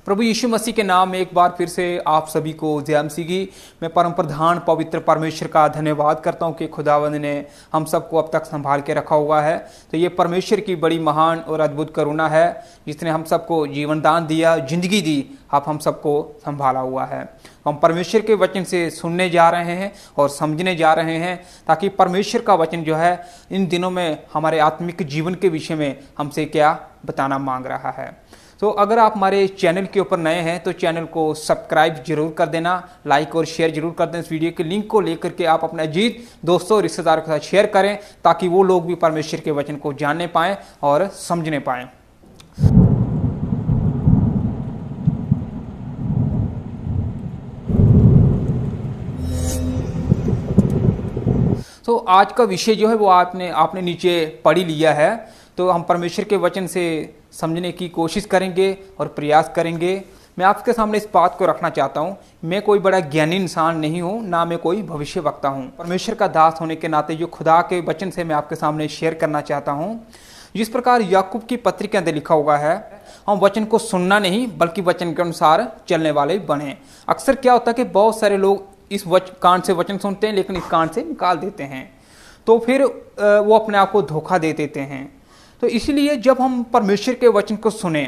प्रभु यीशु मसीह के नाम में एक बार फिर से आप सभी को जय मसीह की। मैं परम प्रधान पवित्र परमेश्वर का धन्यवाद करता हूँ कि खुदावंद ने हम सबको अब तक संभाल के रखा हुआ है। तो ये परमेश्वर की बड़ी महान और अद्भुत करुणा है जिसने हम सबको जीवन दान दिया, जिंदगी दी, आप हम सबको संभाला हुआ है। हम परमेश्वर के वचन से सुनने जा रहे हैं और समझने जा रहे हैं ताकि परमेश्वर का वचन जो है इन दिनों में हमारे आत्मिक जीवन के विषय में हमसे क्या बताना मांग रहा है। तो अगर आप हमारे चैनल के ऊपर नए हैं तो चैनल को सब्सक्राइब जरूर कर देना, लाइक और शेयर जरूर कर दें। इस वीडियो के लिंक को लेकर के आप अपने अजीज दोस्तों रिश्तेदारों के साथ शेयर करें ताकि वो लोग भी परमेश्वर के वचन को जानने पाएं और समझने पाएं। तो आज का विषय जो है वो आपने नीचे पढ़ ही लिया है। तो हम परमेश्वर के वचन से समझने की कोशिश करेंगे और प्रयास करेंगे। मैं आपके सामने इस बात को रखना चाहता हूँ, मैं कोई बड़ा ज्ञानी इंसान नहीं हूँ, ना मैं कोई भविष्यवक्ता हूँ। परमेश्वर का दास होने के नाते जो खुदा के वचन से मैं आपके सामने शेयर करना चाहता हूँ। जिस प्रकार याकूब की पत्री के अंदर लिखा हुआ है, हम वचन को सुनना नहीं बल्कि वचन के अनुसार चलने वाले बने। अक्सर क्या होता है कि बहुत सारे लोग इस कान से वचन सुनते हैं लेकिन इस कान से निकाल देते हैं, तो फिर वो अपने आप को धोखा दे देते हैं। तो इसलिए जब हम परमेश्वर के वचन को सुने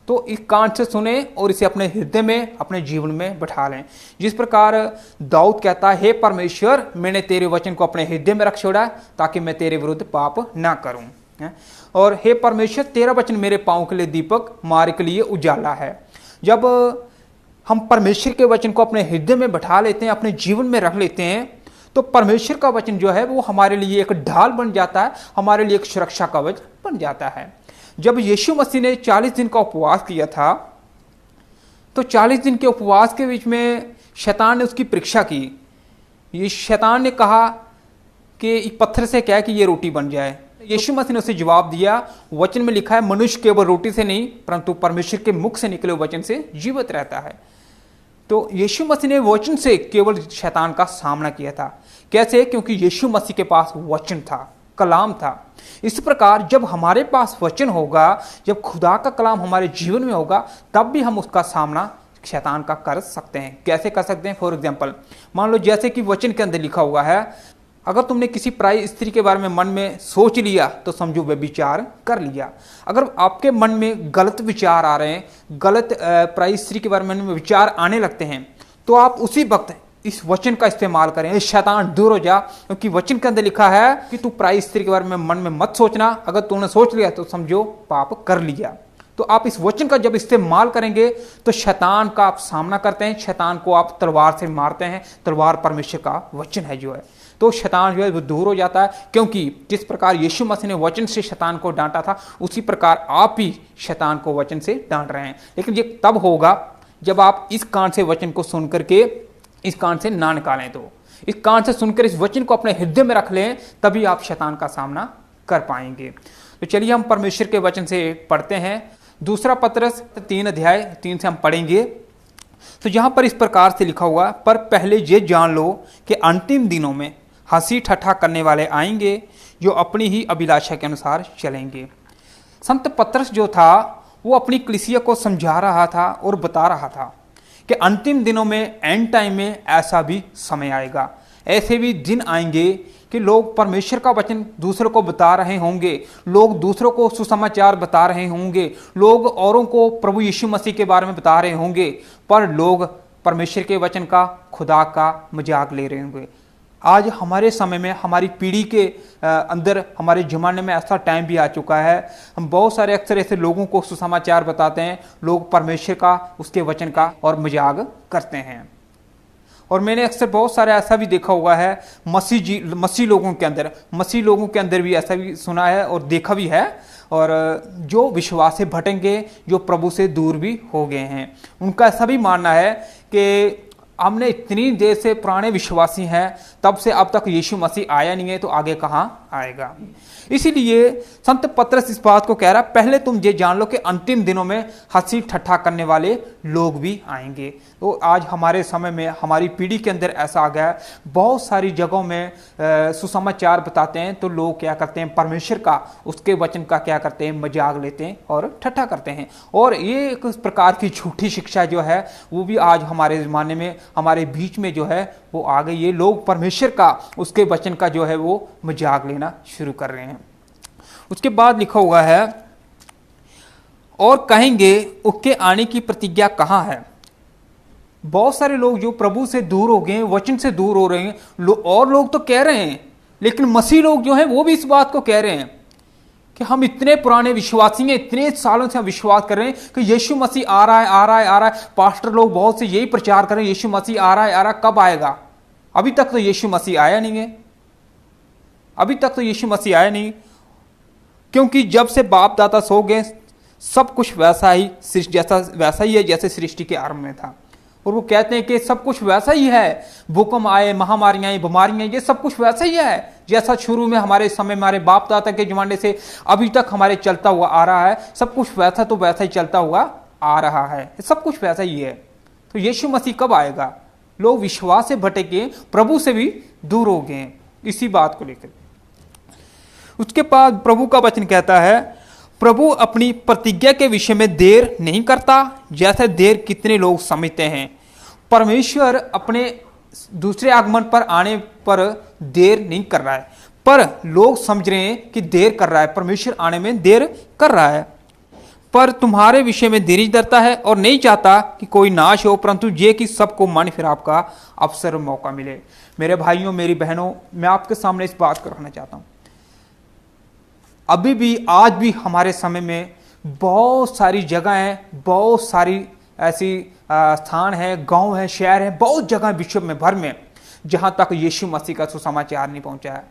तो इस कान से सुने और इसे अपने हृदय में, अपने जीवन में बैठा लें। जिस प्रकार दाऊद कहता है, हे परमेश्वर, मैंने तेरे वचन को अपने हृदय में रख छोड़ा ताकि मैं तेरे विरुद्ध पाप ना करूं। और हे परमेश्वर, तेरा वचन मेरे पांव के लिए दीपक, मार्ग के लिए उजाला है। जब हम परमेश्वर के वचन को अपने हृदय में बैठा लेते हैं, अपने जीवन में रख लेते हैं, तो परमेश्वर का वचन जो है वो हमारे लिए एक ढाल बन जाता है, हमारे लिए एक सुरक्षा कवच बन जाता है। जब यीशु मसीह ने 40 दिन का उपवास किया था तो 40 दिन के उपवास के बीच में शैतान ने उसकी परीक्षा की। ये शैतान ने कहा कि पत्थर से क्या है कि ये रोटी बन जाए। यीशु मसीह ने उसे जवाब दिया, वचन में लिखा है मनुष्य केवल रोटी से नहीं परंतु परमेश्वर के मुख से निकले वचन से जीवित रहता है। तो यीशु मसीह ने वचन से केवल शैतान का सामना किया था। कैसे? क्योंकि यीशु मसीह के पास वचन था, कलाम था। इस प्रकार जब हमारे पास वचन होगा, जब खुदा का कलाम हमारे जीवन में होगा, तब भी हम उसका सामना शैतान का कर सकते हैं। कैसे कर सकते हैं? फॉर एग्जाम्पल, मान लो जैसे कि वचन के अंदर लिखा हुआ है, अगर तुमने किसी पराई स्त्री के बारे में मन में सोच लिया तो समझो व्यभिचार कर लिया। अगर आपके मन में गलत विचार आ रहे हैं, गलत पराई स्त्री के बारे में विचार आने लगते हैं, तो आप उसी वक्त इस वचन का इस्तेमाल करें, शैतान दूर हो जा। क्योंकि वचन के अंदर लिखा है कि तू पराई स्त्री के बारे में मन में मत सोचना, अगर तूने सोच लिया तो समझो पाप कर लिया। तो आप इस वचन का जब इस्तेमाल करेंगे तो शैतान का आप सामना करते हैं, शैतान को आप तलवार से मारते हैं। तलवार परमेश्वर का वचन है जो है, तो शैतान जो है वो दूर हो जाता है। क्योंकि जिस प्रकार यीशु मसीह ने वचन से शैतान को डांटा था, उसी प्रकार आप ही शैतान को वचन से डांट रहे हैं। लेकिन ये तब होगा जब आप इस कान से वचन को सुन करके इस कान से ना निकालें। तो इस कान से सुनकर इस वचन को अपने हृदय में रख लें, तभी आप शैतान का सामना कर पाएंगे। तो चलिए हम परमेश्वर के वचन से पढ़ते हैं। दूसरा पतरस 3 अध्याय 3 से हम पढ़ेंगे। तो यहां पर इस प्रकार से लिखा हुआ, पर पहले ये जान लो कि अंतिम दिनों में हंसी ठट्ठा करने वाले आएंगे जो अपनी ही अभिलाषा के अनुसार चलेंगे। संत पतरस जो था वो अपनी कलीसिया को समझा रहा था और बता रहा था कि अंतिम दिनों में, एंड टाइम में ऐसा भी समय आएगा, ऐसे भी दिन आएंगे कि लोग परमेश्वर का वचन दूसरों को बता रहे होंगे, लोग दूसरों को सुसमाचार बता रहे होंगे, लोग औरों को प्रभु यीशु मसीह के बारे में बता रहे होंगे, पर लोग परमेश्वर के वचन का, खुदा का मजाक ले रहे होंगे। आज हमारे समय में, हमारी पीढ़ी के अंदर, हमारे ज़माने में ऐसा टाइम भी आ चुका है। हम बहुत सारे अक्सर ऐसे लोगों को सुसमाचार बताते हैं, लोग परमेश्वर का, उसके वचन का और मजाक करते हैं। और मैंने अक्सर बहुत सारे ऐसा भी देखा हुआ है मसीह लोगों के अंदर भी ऐसा भी सुना है और देखा भी है। और जो विश्वास से भटकेंगे, जो प्रभु से दूर भी हो गए हैं, उनका ऐसा भी मानना है कि हमने इतनी देर से पुराने विश्वासी हैं, तब से अब तक यीशु मसीह आया नहीं है, तो आगे कहाँ आएगा। इसीलिए संत पतरस इस बात को कह रहा है, पहले तुम ये जान लो कि अंतिम दिनों में हंसी ठट्ठा करने वाले लोग भी आएंगे। तो आज हमारे समय में, हमारी पीढ़ी के अंदर ऐसा आ गया है, बहुत सारी जगहों में सुसमाचार बताते हैं तो लोग क्या करते हैं, परमेश्वर का, उसके वचन का क्या करते हैं, मजाक लेते हैं और ठट्ठा करते हैं। और ये एक प्रकार की झूठी शिक्षा जो है वो भी आज हमारे ज़माने में, हमारे बीच में जो है वो आ गई। ये लोग परमेश्वर का, उसके वचन का जो है वो मजाक लेना शुरू कर रहे हैं। उसके बाद लिखा हुआ है, और कहेंगे उसके आने की प्रतिज्ञा कहाँ है। बहुत सारे लोग जो प्रभु से दूर हो गए हैं, वचन से दूर हो रहे हैं, और लोग तो कह रहे हैं, लेकिन मसीह लोग जो हैं वो भी इस बात को कह रहे हैं कि हम इतने पुराने विश्वासी हैं, इतने सालों से हम विश्वास कर रहे हैं कि यीशु मसीह आ रहा है, आ रहा है, आ रहा है। पास्टर लोग बहुत से यही प्रचार कर रहे हैं, यीशु मसीह आ रहा है, आ रहा है, कब आएगा। अभी तक तो यीशु मसीह आया नहीं है, अभी तक तो यीशु मसीह आया नहीं, क्योंकि जब से बाप दादा सो गए सब कुछ वैसा ही है जैसे सृष्टि के आरंभ में था। और वो कहते हैं कि सब कुछ वैसा ही है, भूकंप आए, महामारियां आई, बीमारियां, ये सब कुछ वैसा ही है जैसा शुरू में हमारे समय, हमारे बाप दादा के जमाने से अभी तक हमारे चलता हुआ आ रहा है। सब कुछ वैसा तो वैसा ही चलता हुआ आ रहा है, सब कुछ वैसा ही है। तो यीशु मसीह कब आएगा। लोग विश्वास से भटके, प्रभु से भी दूर हो गए इसी बात को लेकर। उसके बाद प्रभु का वचन कहता है, प्रभु अपनी प्रतिज्ञा के विषय में देर नहीं करता जैसे देर कितने लोग समझते हैं। परमेश्वर अपने दूसरे आगमन पर आने पर देर नहीं कर रहा है, पर लोग समझ रहे हैं कि देर कर रहा है, परमेश्वर आने में देर कर रहा है। पर तुम्हारे विषय में देरी करता है और नहीं चाहता कि कोई नाश हो, परंतु ये कि सबको मन फिराव का अवसर मौका मिले। मेरे भाइयों, मेरी बहनों, मैं आपके सामने इस बात को रखना चाहता हूँ, अभी भी, आज भी हमारे समय में बहुत सारी जगह हैं, बहुत सारी ऐसी स्थान हैं, गांव हैं, शहर हैं, बहुत जगह विश्व में भर में जहां तक यीशु मसीह का सुसमाचार नहीं पहुंचा है,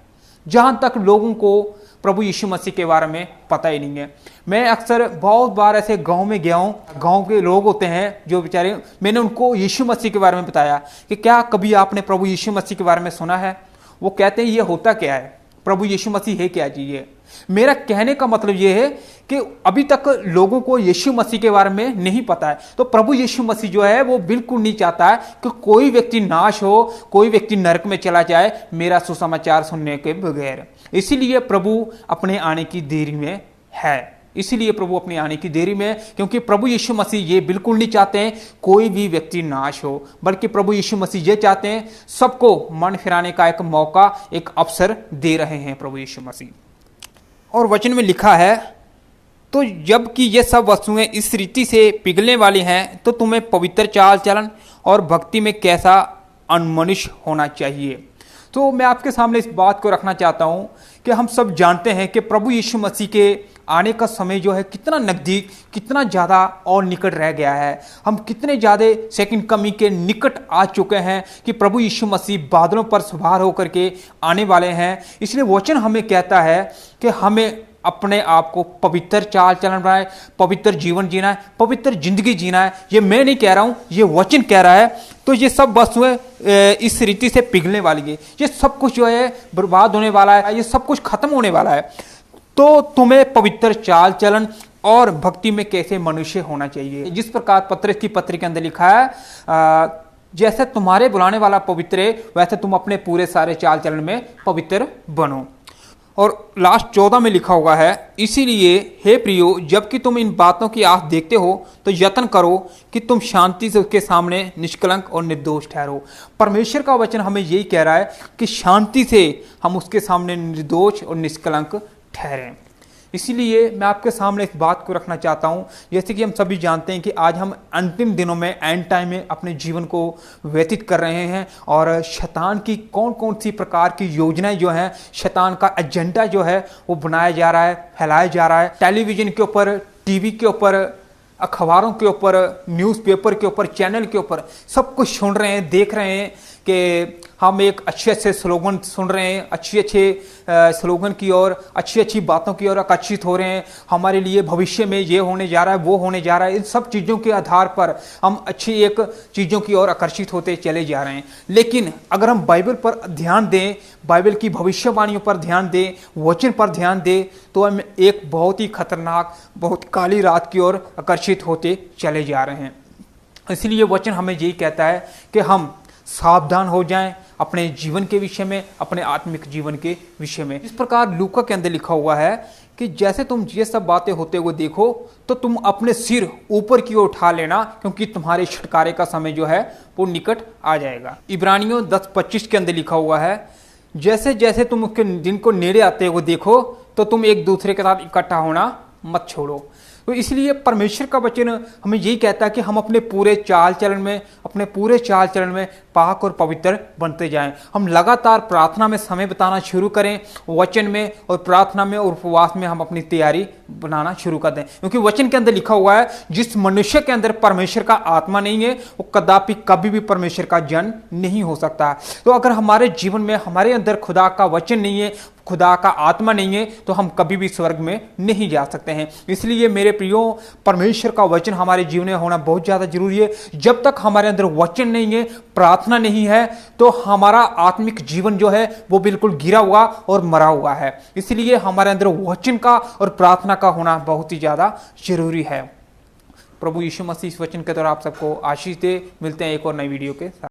जहां तक लोगों को प्रभु यीशु मसीह के बारे में पता ही नहीं है। मैं अक्सर बहुत बार ऐसे गांव में गया हूं, गांव के लोग होते हैं जो बेचारे, मैंने उनको यीशु मसीह के बारे में बताया कि क्या कभी आपने प्रभु यीशु मसीह के बारे में सुना है। वो कहते हैं ये होता क्या है, प्रभु यीशु मसीह है क्या जी ये। मेरा कहने का मतलब यह है कि अभी तक लोगों को यीशु मसीह के बारे में नहीं पता है। तो प्रभु यीशु मसीह जो है वो बिल्कुल नहीं चाहता है कि कोई व्यक्ति नाश हो, कोई व्यक्ति नरक में चला जाए मेरा सुसमाचार सुनने के बगैर। इसीलिए प्रभु अपने आने की देरी में है, इसीलिए प्रभु अपने आने की देरी में, क्योंकि प्रभु यीशु मसीह ये बिल्कुल नहीं चाहते हैं कोई भी व्यक्ति नाश हो, बल्कि प्रभु यीशु मसीह ये चाहते हैं सबको मन फिराने का एक मौका, एक अवसर दे रहे हैं प्रभु यीशु मसीह। और वचन में लिखा है, तो जबकि ये सब वस्तुएं इस रीति से पिघलने वाली हैं, तो तुम्हें पवित्र चाल चलन और भक्ति में कैसा अनमनुष्य होना चाहिए। तो मैं आपके सामने इस बात को रखना चाहता हूं कि हम सब जानते हैं कि प्रभु यीशु मसीह के आने का समय जो है कितना नज़दीक, कितना ज़्यादा और निकट रह गया है। हम कितने ज़्यादा सेकंड कमी के निकट आ चुके हैं कि प्रभु यीशु मसीह बादलों पर सवार होकर के आने वाले हैं। इसलिए वचन हमें कहता है कि हमें अपने आप को पवित्र चाल चलन बनाए, पवित्र जीवन जीना है, पवित्र जिंदगी जीना है। ये मैं नहीं कह रहा हूँ, ये वचन कह रहा है। तो ये सब वस्तुएं इस रीति से पिघलने वाली है, ये सब कुछ जो है बर्बाद होने वाला है, ये सब कुछ खत्म होने वाला है। तो तुम्हें पवित्र चाल चलन और भक्ति में कैसे मनुष्य होना चाहिए, जिस प्रकार पतरस की पत्री के अंदर लिखा है, जैसे तुम्हारे बुलाने वाला पवित्र है वैसे तुम अपने पूरे सारे चाल चलन में पवित्र बनो। और लास्ट 14 में लिखा हुआ है, इसीलिए हे प्रियो, जबकि तुम इन बातों की आस देखते हो तो यत्न करो कि तुम शांति से उसके सामने निष्कलंक और निर्दोष ठहरो। परमेश्वर का वचन हमें यही कह रहा है कि शांति से हम उसके सामने निर्दोष और निष्कलंक ठहरें। इसीलिए मैं आपके सामने इस बात को रखना चाहता हूं, जैसे कि हम सभी जानते हैं कि आज हम अंतिम दिनों में, एंड टाइम में अपने जीवन को व्यतीत कर रहे हैं, और शैतान की कौन कौन सी प्रकार की योजनाएं जो हैं, शैतान का एजेंडा जो है वो बनाया जा रहा है, फैलाया जा रहा है। टेलीविजन के ऊपर, टीवी के ऊपर, अखबारों के ऊपर, न्यूज़पेपर के ऊपर, चैनल के ऊपर सब कुछ सुन रहे हैं, देख रहे हैं कि हम एक अच्छे स्लोगन सुन रहे हैं, अच्छे स्लोगन की ओर, अच्छी बातों की ओर आकर्षित हो रहे हैं। हमारे लिए भविष्य में ये होने जा रहा है, वो होने जा रहा है। इन सब चीज़ों के आधार पर हम अच्छी एक चीज़ों की ओर आकर्षित होते चले जा रहे हैं। लेकिन अगर हम बाइबल पर ध्यान दें, बाइबल की भविष्यवाणियों पर ध्यान दें, वचन पर ध्यान दें, तो हम एक बहुत ही खतरनाक, बहुत काली रात की ओर आकर्षित होते चले जा रहे हैं। इसलिए वचन हमें यही कहता है कि हम सावधान हो जाएं अपने जीवन के विषय में, अपने आत्मिक जीवन के विषय में। इस प्रकार लूका के अंदर लिखा हुआ है कि जैसे तुम ये सब बातें होते हुए देखो तो तुम अपने सिर ऊपर की ओर उठा लेना, क्योंकि तुम्हारे छुटकारे का समय जो है वो निकट आ जाएगा। इब्रानियों 10:25 के अंदर लिखा हुआ है, जैसे जैसे तुम उसके दिन को नेड़े आते हुए देखो तो तुम एक दूसरे के साथ इकट्ठा होना मत छोड़ो। तो इसलिए परमेश्वर का वचन हमें यही कहता है कि हम अपने पूरे चाल चलन में पाक और पवित्र बनते जाएं। हम लगातार प्रार्थना में समय बिताना शुरू करें, वचन में और प्रार्थना में और उपवास में हम अपनी तैयारी बनाना शुरू कर दें, क्योंकि वचन के अंदर लिखा हुआ है जिस मनुष्य के अंदर परमेश्वर का आत्मा नहीं है वो कभी भी परमेश्वर का जन नहीं हो सकता। तो अगर हमारे जीवन में हमारे अंदर खुदा का वचन नहीं है, खुदा का आत्मा नहीं है, तो हम कभी भी स्वर्ग में नहीं जा सकते हैं। इसलिए मेरे प्रियो, परमेश्वर का वचन हमारे जीवन में होना बहुत ज्यादा जरूरी है। जब तक हमारे अंदर वचन नहीं है, प्रार्थना नहीं है, तो हमारा आत्मिक जीवन जो है वो बिल्कुल गिरा हुआ और मरा हुआ है। इसलिए हमारे अंदर वचन का और प्रार्थना का होना बहुत ही ज्यादा जरूरी है। प्रभु यीशु मसीह इस वचन के द्वारा आप सबको आशीष दे। मिलते हैं एक और नई वीडियो के साथ।